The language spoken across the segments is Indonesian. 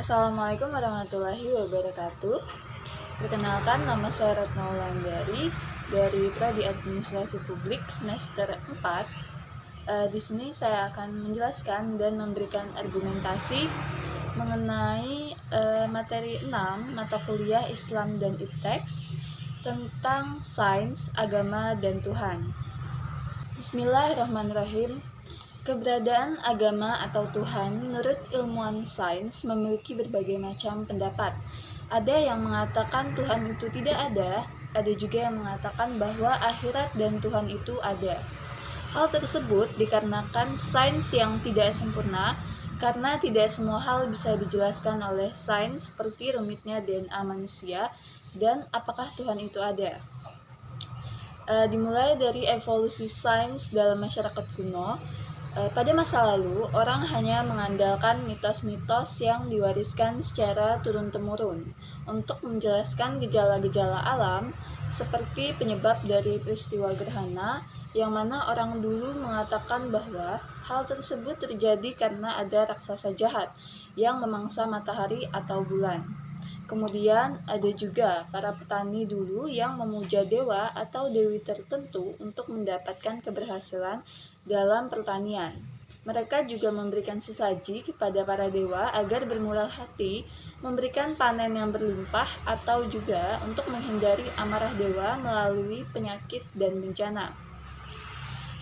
Assalamualaikum warahmatullahi wabarakatuh. Perkenalkan, nama saya Retno Wulandari dari Prodi Administrasi Publik semester 4. Di sini saya akan menjelaskan dan memberikan argumentasi mengenai materi 6 mata kuliah Islam dan Ipteks tentang sains, agama, dan Tuhan. Bismillahirrahmanirrahim. Keberadaan agama atau Tuhan menurut ilmuwan sains memiliki berbagai macam pendapat. Ada yang mengatakan Tuhan itu tidak ada juga yang mengatakan bahwa akhirat dan Tuhan itu ada. Hal tersebut dikarenakan sains yang tidak sempurna, karena tidak semua hal bisa dijelaskan oleh sains seperti rumitnya DNA manusia dan apakah Tuhan itu ada. Dimulai dari evolusi sains dalam masyarakat kuno. Pada masa lalu, orang hanya mengandalkan mitos-mitos yang diwariskan secara turun-temurun untuk menjelaskan gejala-gejala alam seperti penyebab dari peristiwa gerhana, yang mana orang dulu mengatakan bahwa hal tersebut terjadi karena ada raksasa jahat yang memangsa matahari atau bulan. Kemudian ada juga para petani dulu yang memuja dewa atau dewi tertentu untuk mendapatkan keberhasilan dalam pertanian. Mereka juga memberikan sesaji kepada para dewa agar bermurah hati, memberikan panen yang berlimpah, atau juga untuk menghindari amarah dewa melalui penyakit dan bencana.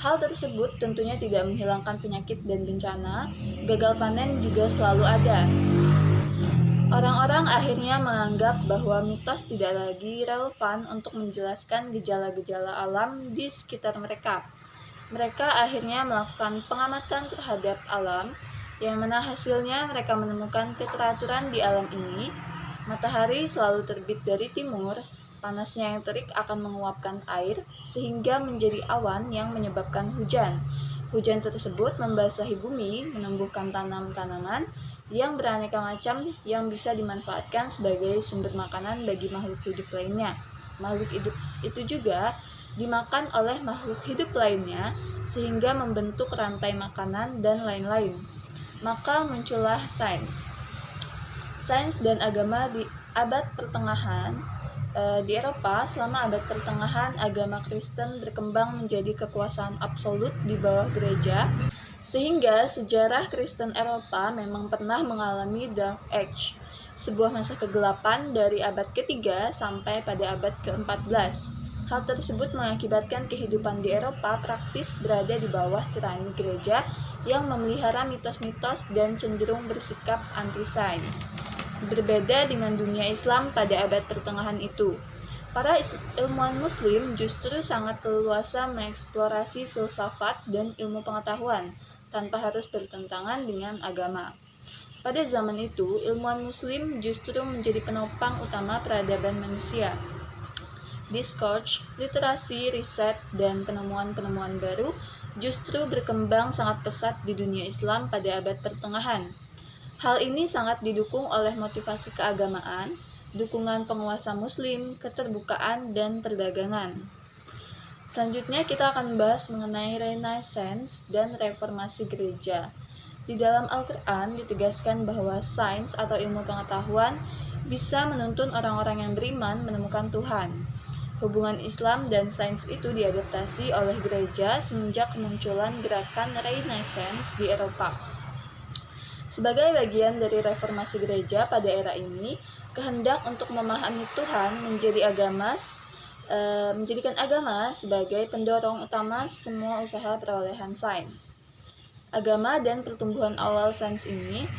Hal tersebut tentunya tidak menghilangkan penyakit dan bencana, gagal panen juga selalu ada. Orang-orang akhirnya menganggap bahwa mitos tidak lagi relevan untuk menjelaskan gejala-gejala alam di sekitar mereka. Mereka akhirnya melakukan pengamatan terhadap alam, yang mana hasilnya mereka menemukan keteraturan di alam ini. Matahari selalu terbit dari timur, panasnya yang terik akan menguapkan air sehingga menjadi awan yang menyebabkan hujan. Hujan tersebut membasahi bumi, menumbuhkan tanaman-tanaman yang beraneka macam yang bisa dimanfaatkan sebagai sumber makanan bagi makhluk hidup lainnya. Makhluk hidup itu juga dimakan oleh makhluk hidup lainnya sehingga membentuk rantai makanan dan lain-lain. Maka muncullah sains. Sains dan agama di abad pertengahan. Di Eropa, selama abad pertengahan, agama Kristen berkembang menjadi kekuasaan absolut di bawah gereja, sehingga sejarah Kristen Eropa memang pernah mengalami Dark Age, sebuah masa kegelapan dari abad ketiga sampai pada abad ke-14. Hal tersebut mengakibatkan kehidupan di Eropa praktis berada di bawah tirani gereja yang memelihara mitos-mitos dan cenderung bersikap anti-sains. Berbeda dengan dunia Islam pada abad pertengahan itu, para ilmuwan Muslim justru sangat leluasa mengeksplorasi filsafat dan ilmu pengetahuan tanpa harus bertentangan dengan agama. Pada zaman itu, ilmuwan Muslim justru menjadi penopang utama peradaban manusia. Discourse, literasi, riset, dan penemuan-penemuan baru justru berkembang sangat pesat di dunia Islam pada abad pertengahan. Hal ini sangat didukung oleh motivasi keagamaan, dukungan penguasa Muslim, keterbukaan, dan perdagangan. Selanjutnya kita akan bahas mengenai Renaissance dan reformasi gereja. Di dalam Al-Quran ditegaskan bahwa sains atau ilmu pengetahuan bisa menuntun orang-orang yang beriman menemukan Tuhan. Hubungan Islam dan sains itu diadaptasi oleh gereja semenjak kemunculan gerakan Renaissance di Eropa. Sebagai bagian dari reformasi gereja pada era ini, kehendak untuk memahami Tuhan menjadikan agama sebagai pendorong utama semua usaha perolehan sains. Agama dan pertumbuhan awal sains ini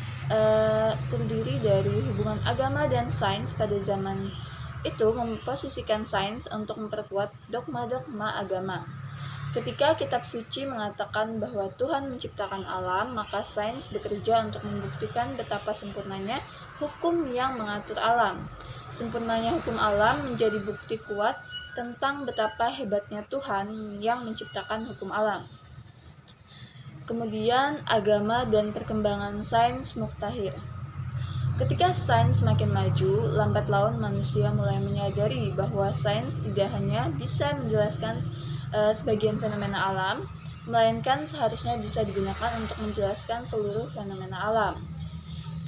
terdiri dari hubungan agama dan sains. Pada zaman itu memposisikan sains untuk memperkuat dogma-dogma agama. Ketika kitab suci mengatakan bahwa Tuhan menciptakan alam, maka sains bekerja untuk membuktikan betapa sempurnanya hukum yang mengatur alam. Sempurnanya hukum alam menjadi bukti kuat tentang betapa hebatnya Tuhan yang menciptakan hukum alam. Kemudian agama dan perkembangan sains muktahir. Ketika sains semakin maju, lambat laun manusia mulai menyadari bahwa sains tidak hanya bisa menjelaskan sebagian fenomena alam, melainkan seharusnya bisa digunakan untuk menjelaskan seluruh fenomena alam.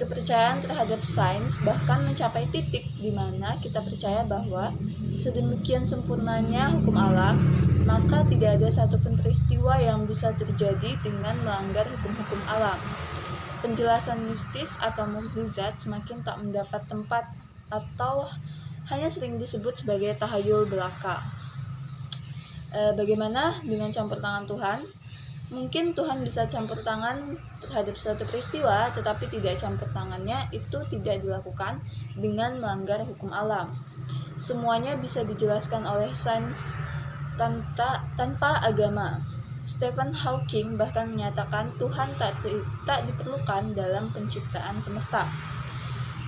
Kepercayaan terhadap sains bahkan mencapai titik di mana kita percaya bahwa sedemikian sempurnanya hukum alam, maka tidak ada satupun peristiwa yang bisa terjadi dengan melanggar hukum-hukum alam. Penjelasan mistis atau mukjizat semakin tak mendapat tempat atau hanya sering disebut sebagai tahayul belaka. Bagaimana dengan campur tangan Tuhan? Mungkin Tuhan bisa campur tangan terhadap suatu peristiwa, tetapi tidak campur tangannya itu tidak dilakukan dengan melanggar hukum alam. Semuanya bisa dijelaskan oleh sains tanpa agama. Stephen Hawking bahkan menyatakan Tuhan tak diperlukan dalam penciptaan semesta.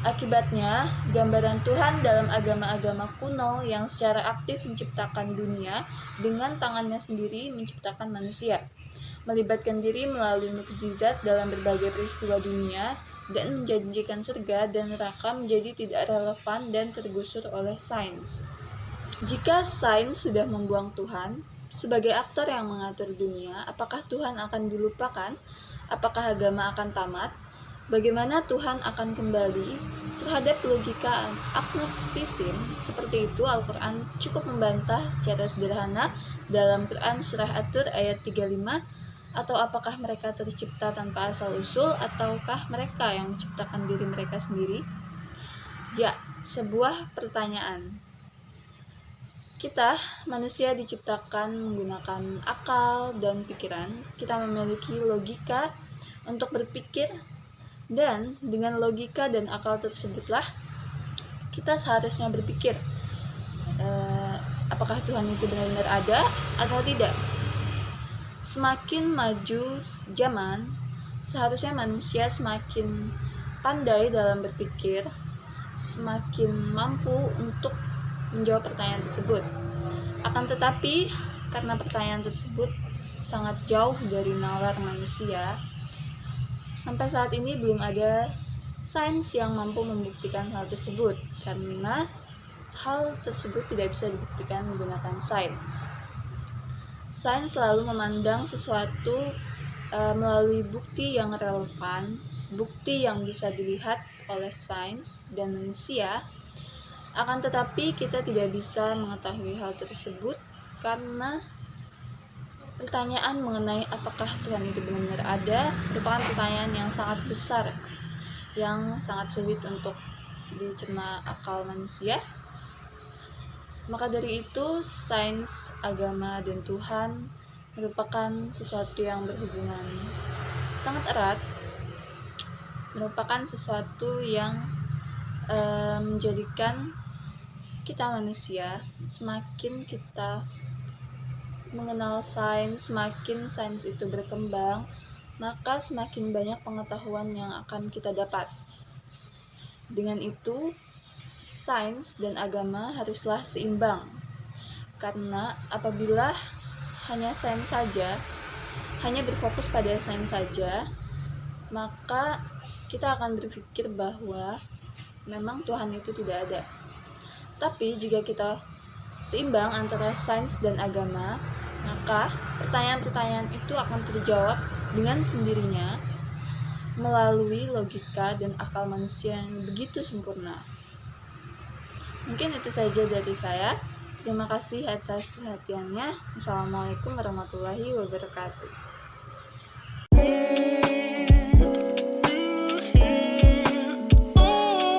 Akibatnya, gambaran Tuhan dalam agama-agama kuno yang secara aktif menciptakan dunia dengan tangannya sendiri menciptakan manusia, melibatkan diri melalui mukjizat dalam berbagai peristiwa dunia, dan menjanjikan surga dan neraka menjadi tidak relevan dan tergusur oleh sains. Jika sains sudah membuang Tuhan sebagai aktor yang mengatur dunia, apakah Tuhan akan dilupakan? Apakah agama akan tamat? Bagaimana Tuhan akan kembali? Terhadap logika agnostisisme seperti itu, Al-Quran cukup membantah secara sederhana dalam Quran Surah At-Tur ayat 35, atau apakah mereka tercipta tanpa asal-usul, ataukah mereka yang menciptakan diri mereka sendiri? Ya, sebuah pertanyaan. Kita, manusia, diciptakan menggunakan akal dan pikiran. Kita memiliki logika untuk berpikir, dan dengan logika dan akal tersebutlah kita seharusnya berpikir apakah Tuhan itu benar-benar ada atau tidak. Semakin maju zaman, seharusnya manusia semakin pandai dalam berpikir, semakin mampu untuk menjawab pertanyaan tersebut. Akan tetapi, karena pertanyaan tersebut sangat jauh dari nalar manusia, sampai saat ini belum ada sains yang mampu membuktikan hal tersebut, karena hal tersebut tidak bisa dibuktikan menggunakan sains. Sains selalu memandang sesuatu melalui bukti yang relevan, bukti yang bisa dilihat oleh sains dan manusia. Akan tetapi kita tidak bisa mengetahui hal tersebut karena pertanyaan mengenai apakah Tuhan itu benar-benar ada merupakan pertanyaan yang sangat besar, yang sangat sulit untuk dicerna akal manusia. Maka dari itu, sains, agama, dan Tuhan merupakan sesuatu yang berhubungan sangat erat, merupakan sesuatu yang menjadikan kita manusia, semakin kita mengenal sains, semakin sains itu berkembang, maka semakin banyak pengetahuan yang akan kita dapat. Dengan itu, sains dan agama haruslah seimbang, karena apabila hanya sains saja, hanya berfokus pada sains saja, maka kita akan berpikir bahwa memang Tuhan itu tidak ada. Tapi jika kita seimbang antara sains dan agama, maka pertanyaan-pertanyaan itu akan terjawab dengan sendirinya melalui logika dan akal manusia yang begitu sempurna. Mungkin itu saja dari saya. Terima kasih atas perhatiannya. Assalamualaikum warahmatullahi wabarakatuh.